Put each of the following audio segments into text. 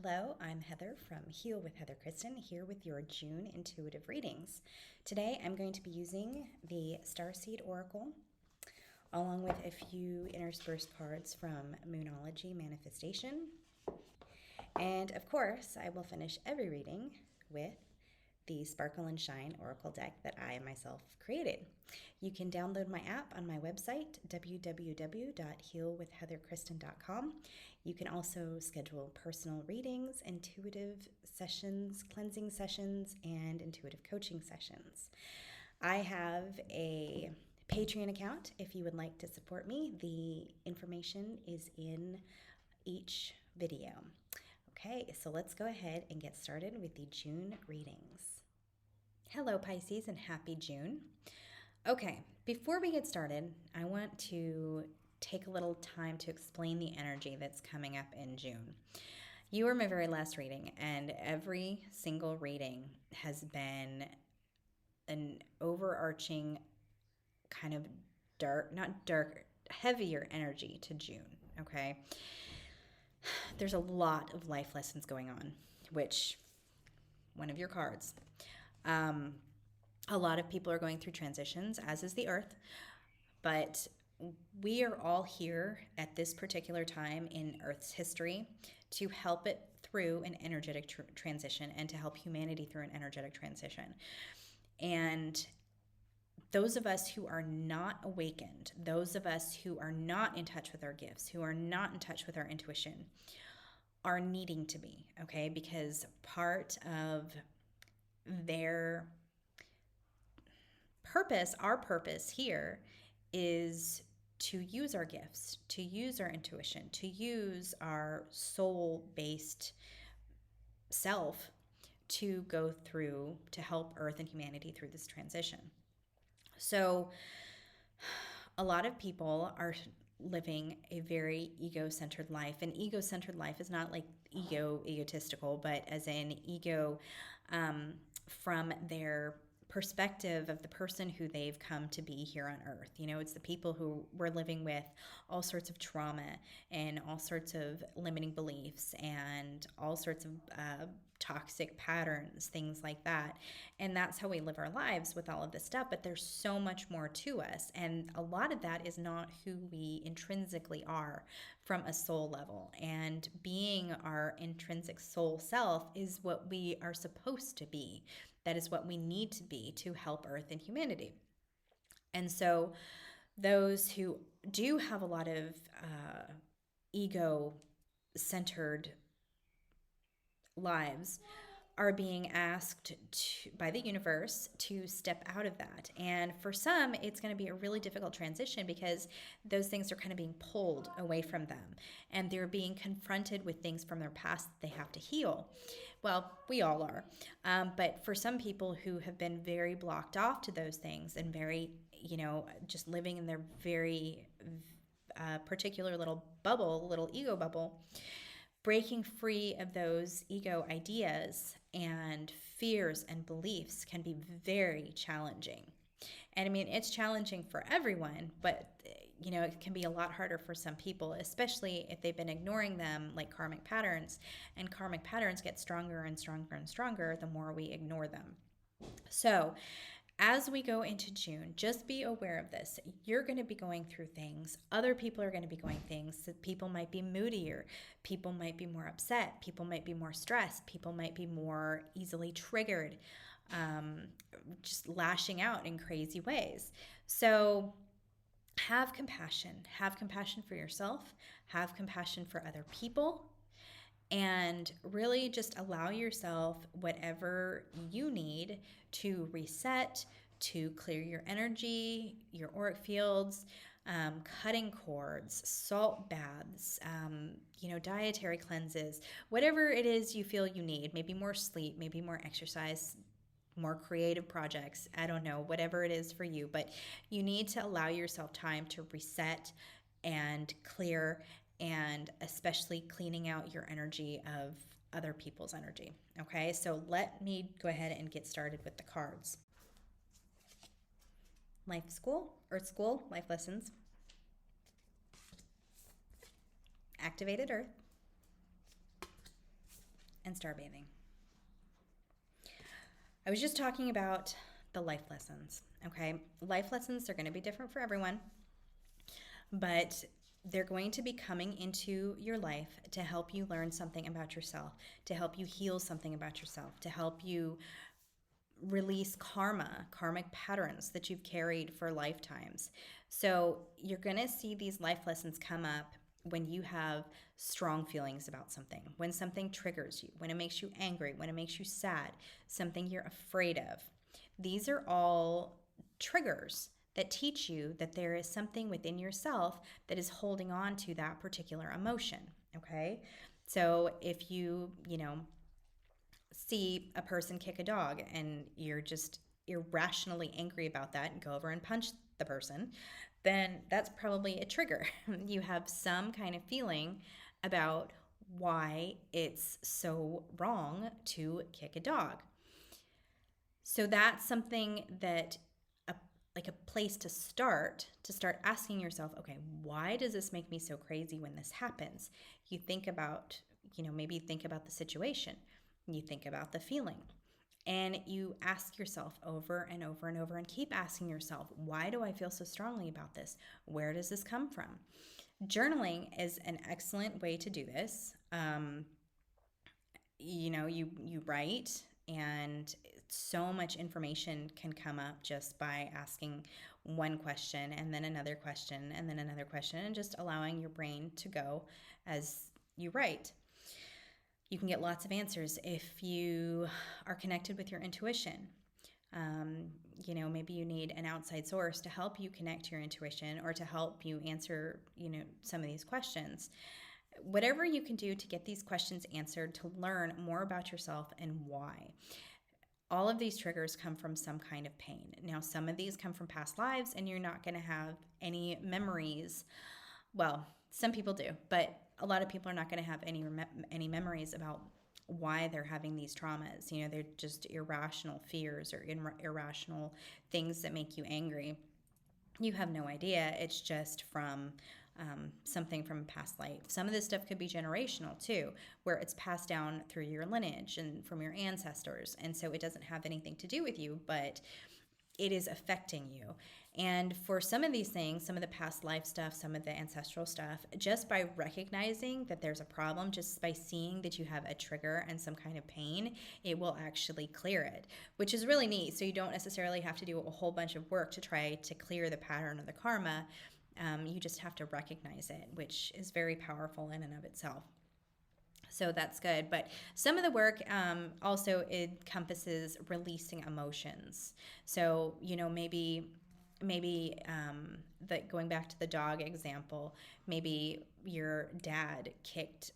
Hello, I'm Heather from Heal with Heather Kristen, here with your June intuitive readings. Today I'm going to be using the Starseed Oracle along with a few interspersed cards from Moonology Manifestation. And of course, I will finish every reading with the Sparkle and Shine Oracle deck that I myself created. You can download my app on my website, www.healwithheatherkristen.com. You can also schedule personal readings, intuitive sessions, cleansing sessions, and intuitive coaching sessions. I have a Patreon account if you would like to support me. The information is in each video. Okay, so let's go ahead and get started with the June readings. Hello, Pisces, and happy June. Okay, before we get started, I want to take a little time to explain the energy that's coming up in June. You were my very last reading, and every single reading has been an overarching kind of heavier energy to June, okay? There's a lot of life lessons going on, which, one of your cards. A lot of people are going through transitions, as is the earth, but we are all here at this particular time in Earth's history to help it through an energetic transition and to help humanity through an energetic transition. And those of us who are not awakened, those of us who are not in touch with our gifts, who are not in touch with our intuition, are needing to be, okay? Because part of their purpose, our purpose here, is to use our gifts, to use our intuition, to use our soul-based self to go through, to help Earth and humanity through this transition. So a lot of people are living a very ego-centered life. And ego-centered life is not like egotistical, but as in ego from their perspective of the person who they've come to be here on earth. You know, it's the people who we're living with all sorts of trauma and all sorts of limiting beliefs and all sorts of toxic patterns, things like that. And that's how we live our lives with all of this stuff. But there's so much more to us. And a lot of that is not who we intrinsically are from a soul level. And being our intrinsic soul self is what we are supposed to be. That is what we need to be to help Earth and humanity. And so those who do have a lot of ego-centered lives are being asked by the universe to step out of that. And for some, it's going to be a really difficult transition because those things are kind of being pulled away from them. And they're being confronted with things from their past that they have to heal. Well, we all are. But for some people who have been very blocked off to those things and very, just living in their very particular little bubble, little ego bubble, breaking free of those ego ideas and fears and beliefs can be very challenging. And I mean, it's challenging for everyone, but it can be a lot harder for some people, especially if they've been ignoring them, like karmic patterns. And karmic patterns get stronger and stronger and stronger the more we ignore them. So as we go into June, just be aware of this. You're going to be going through things. Other people are going to be going things. People might be moodier. People might be more upset. People might be more stressed. People might be more easily triggered, just lashing out in crazy ways. So have compassion. Have compassion for yourself. Have compassion for other people. And really just allow yourself whatever you need to reset, to clear your energy, your auric fields, cutting cords, salt baths, dietary cleanses, whatever it is you feel you need, maybe more sleep, maybe more exercise, more creative projects, I don't know, whatever it is for you. But you need to allow yourself time to reset and clear, and especially cleaning out your energy of other people's energy. Okay, so let me go ahead and get started with the cards. Life School, Earth School, Life Lessons. Activated Earth. and starbathing. I was just talking about the life lessons, okay? Life lessons are going to be different for everyone, but they're going to be coming into your life to help you learn something about yourself, to help you heal something about yourself, to help you release karmic patterns that you've carried for lifetimes. So you're going to see these life lessons come up when you have strong feelings about something, when something triggers you, when it makes you angry, when it makes you sad, something you're afraid of. These are all triggers that teach you that there is something within yourself that is holding on to that particular emotion, okay? So if you see a person kick a dog and you're just irrationally angry about that and go over and punch the person, then that's probably a trigger. You have some kind of feeling about why it's so wrong to kick a dog. So that's something that like a place to start asking yourself, okay, why does this make me so crazy when this happens? You think about, maybe think about the situation. You think about the feeling. And you ask yourself over and over and over and keep asking yourself, why do I feel so strongly about this? Where does this come from? Journaling is an excellent way to do this. You write, and so much information can come up just by asking one question and then another question and then another question, and just allowing your brain to go as you write. You can get lots of answers if you are connected with your intuition. Maybe you need an outside source to help you connect to your intuition or to help you answer, some of these questions. Whatever you can do to get these questions answered, to learn more about yourself and why. All of these triggers come from some kind of pain. Now, some of these come from past lives, and you're not going to have any memories. Well, some people do, but a lot of people are not going to have any memories about why they're having these traumas. They're just irrational fears or irrational things that make you angry. You have no idea. It's just from something from a past life. Some of this stuff could be generational too, where it's passed down through your lineage and from your ancestors. And so it doesn't have anything to do with you, but it is affecting you. And for some of these things, some of the past life stuff, some of the ancestral stuff, just by recognizing that there's a problem, just by seeing that you have a trigger and some kind of pain, it will actually clear it, which is really neat. So you don't necessarily have to do a whole bunch of work to try to clear the pattern or the karma. You just have to recognize it, which is very powerful in and of itself. So that's good. But some of the work also encompasses releasing emotions. So, maybe that, going back to the dog example, maybe your dad kicked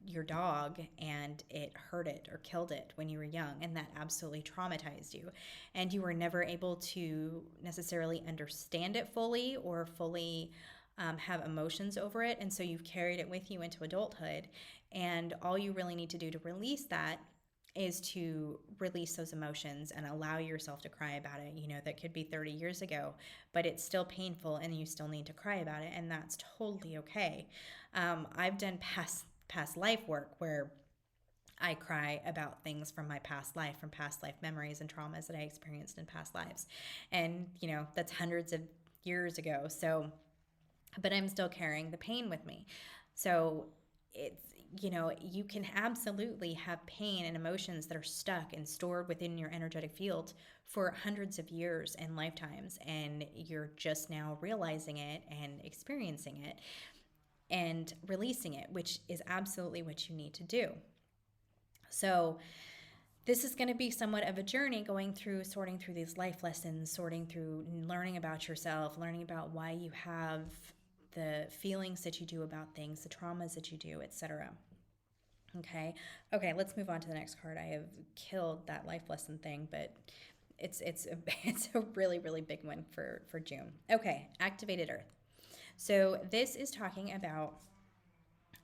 your dog and it hurt it or killed it when you were young, and that absolutely traumatized you, and you were never able to necessarily understand it fully or fully have emotions over it, and so you've carried it with you into adulthood. And all you really need to do to release that is to release those emotions and allow yourself to cry about it. That could be 30 years ago, but it's still painful and you still need to cry about it, and that's totally okay. I've done past life work where I cry about things from my past life, from past life memories and traumas that I experienced in past lives. And, that's hundreds of years ago. So, but I'm still carrying the pain with me. So it's, you can absolutely have pain and emotions that are stuck and stored within your energetic field for hundreds of years and lifetimes. And you're just now realizing it and experiencing it and releasing it, which is absolutely what you need to do. So this is going to be somewhat of a journey, sorting through these life lessons, sorting through learning about yourself, learning about why you have the feelings that you do about things, the traumas that you do, etc. Okay, let's move on to the next card. I have killed that life lesson thing, but it's a really, really big one for June. Okay, activated earth. So this is talking about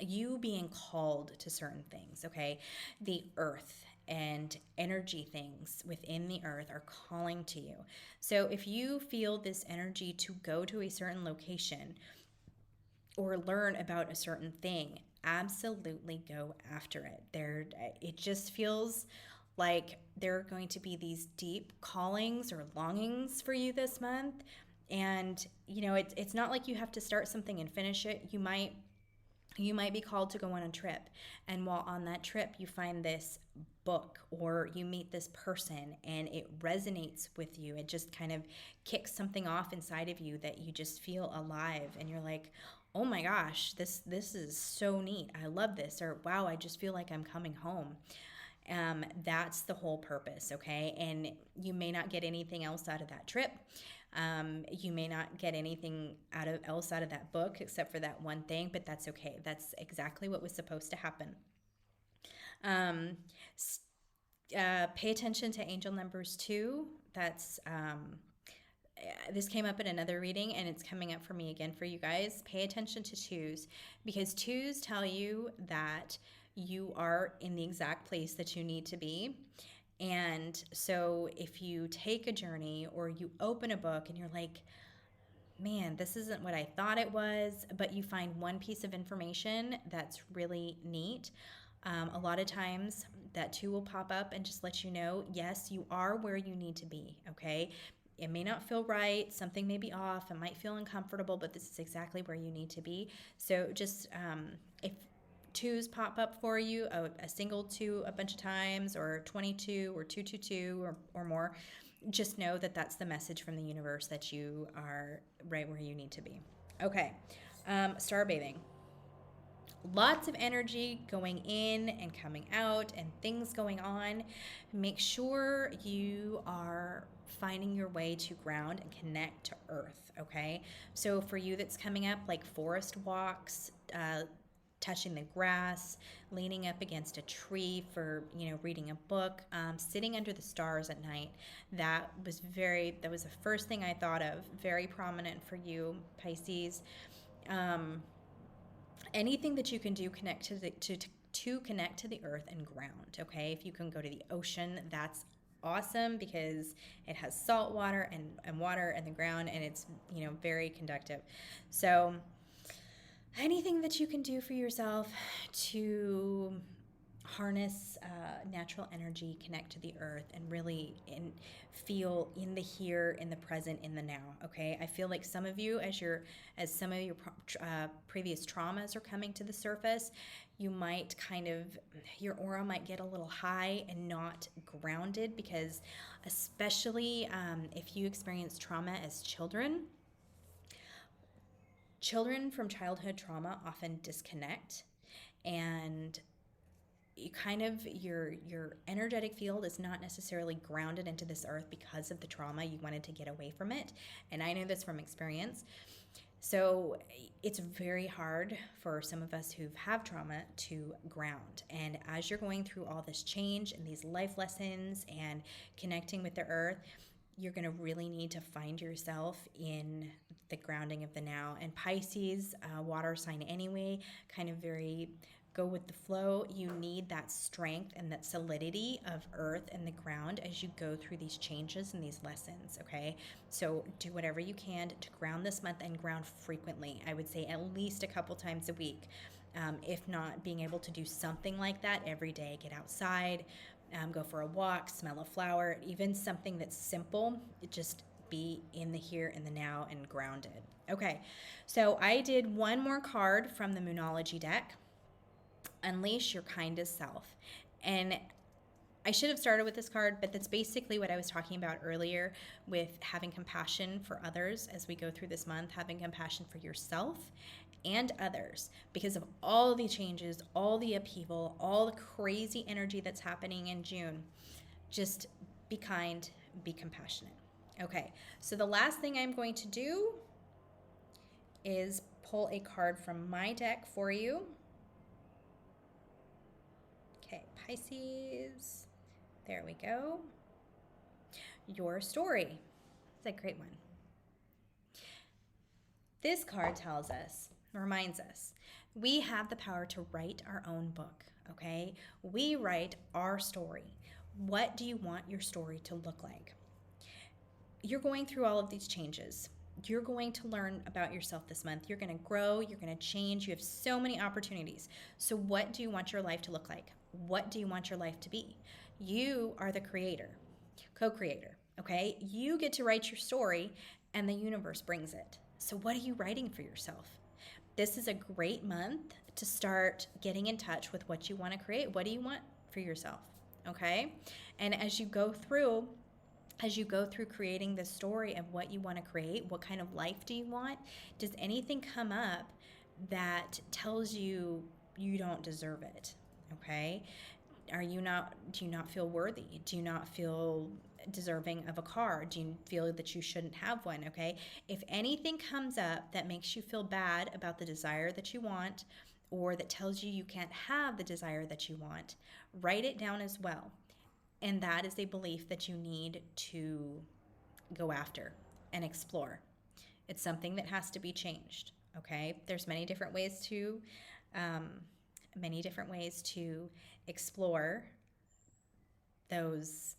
you being called to certain things, okay? The earth and energy things within the earth are calling to you. So if you feel this energy to go to a certain location or learn about a certain thing, absolutely go after it. It just feels like there are going to be these deep callings or longings for you this month. And, it's not like you have to start something and finish it. You might be called to go on a trip, and while on that trip you find this book or you meet this person and it resonates with you. It just kind of kicks something off inside of you that you just feel alive, and you're like, oh my gosh, this is so neat, I love this, or wow, I just feel like I'm coming home. That's the whole purpose, okay? And you may not get anything else out of that trip. You may not get anything else out of that book except for that one thing, but that's okay. That's exactly what was supposed to happen. Um, Pay attention to angel numbers 2. This came up in another reading, and it's coming up for me again for you guys. Pay attention to twos, because twos tell you that you are in the exact place that you need to be. And so if you take a journey or you open a book and you're like, man, this isn't what I thought it was, but you find one piece of information that's really neat. A lot of times that two will pop up and just let you know, yes, you are where you need to be, okay? It may not feel right, something may be off, it might feel uncomfortable, but this is exactly where you need to be. So just if twos pop up for you, a single two a bunch of times, or 22 or 222 or more, just know that that's the message from the universe that you are right where you need to be. Okay, star bathing. Lots of energy going in and coming out and things going on. Make sure you are finding your way to ground and connect to earth, okay? So for you, that's coming up like forest walks, touching the grass, leaning up against a tree for, reading a book, sitting under the stars at night. That was the first thing I thought of. Very prominent for you, Pisces. Anything that you can do connect to connect to the earth and ground, okay? If you can go to the ocean, that's awesome, because it has salt water and water in the ground, and it's very conductive. So anything that you can do for yourself to harness natural energy, connect to the earth, and really feel in the here, in the present, in the now, okay? I feel like some of you, as some of your previous traumas are coming to the surface, you might your aura might get a little high and not grounded, because especially if you experience trauma as children from childhood trauma often disconnect, and your energetic field is not necessarily grounded into this earth because of the trauma. You wanted to get away from it, and I know this from experience. So it's very hard for some of us who have trauma to ground. And as you're going through all this change and these life lessons and connecting with the earth, you're going to really need to find yourself in the grounding of the now. And Pisces, water sign anyway, kind of very go with the flow. You need that strength and that solidity of earth and the ground as you go through these changes and these lessons, okay? So do whatever you can to ground this month, and ground frequently. I would say at least a couple times a week. If not, being able to do something like that every day. Get outside, go for a walk, smell a flower, even something that's simple. Just be in the here and the now and grounded. Okay, so I did one more card from the Moonology deck. Unleash your kindest self. And I should have started with this card, but that's basically what I was talking about earlier with having compassion for others as we go through this month, having compassion for yourself and others, because of all the changes, all the upheaval, all the crazy energy that's happening in June. Just be kind, be compassionate. Okay, so the last thing I'm going to do is pull a card from my deck for you. Okay, Pisces. There we go. Your story. It's a great one. This card reminds us, we have the power to write our own book, okay? We write our story. What do you want your story to look like? You're going through all of these changes. You're going to learn about yourself this month. You're going to grow. You're going to change. You have so many opportunities. So, what do you want your life to look like? What do you want your life to be? You are the creator, co creator, okay? You get to write your story, and the universe brings it. So, what are you writing for yourself? This is a great month to start getting in touch with what you want to create. What do you want for yourself? Okay? And as you go through creating the story of what you want to create, what kind of life do you want? Does anything come up that tells you you don't deserve it? Okay? Do you not feel worthy? Do you not feel deserving of a car? Do you feel that you shouldn't have one? Okay? If anything comes up that makes you feel bad about the desire that you want, or that tells you you can't have the desire that you want, write it down as well. And that is a belief that you need to go after and explore. It's something that has to be changed. Okay, there's many different ways to explore those.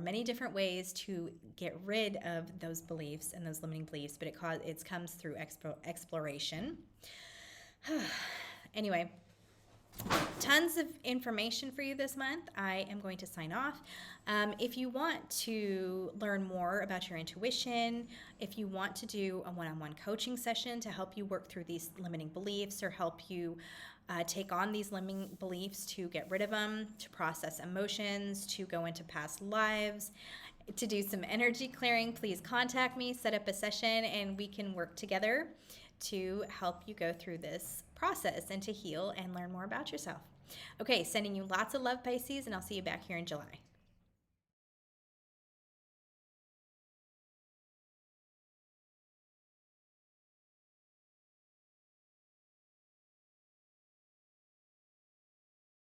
Many different ways to get rid of those beliefs and those limiting beliefs, but it comes through exploration. Anyway, tons of information for you this month. I am going to sign off. If you want to learn more about your intuition, if you want to do a one-on-one coaching session to help you work through these limiting beliefs, or help you take on these limiting beliefs to get rid of them, to process emotions, to go into past lives, to do some energy clearing, please contact me, set up a session, and we can work together to help you go through this process and to heal and learn more about yourself. Okay, sending you lots of love, Pisces, and I'll see you back here in July.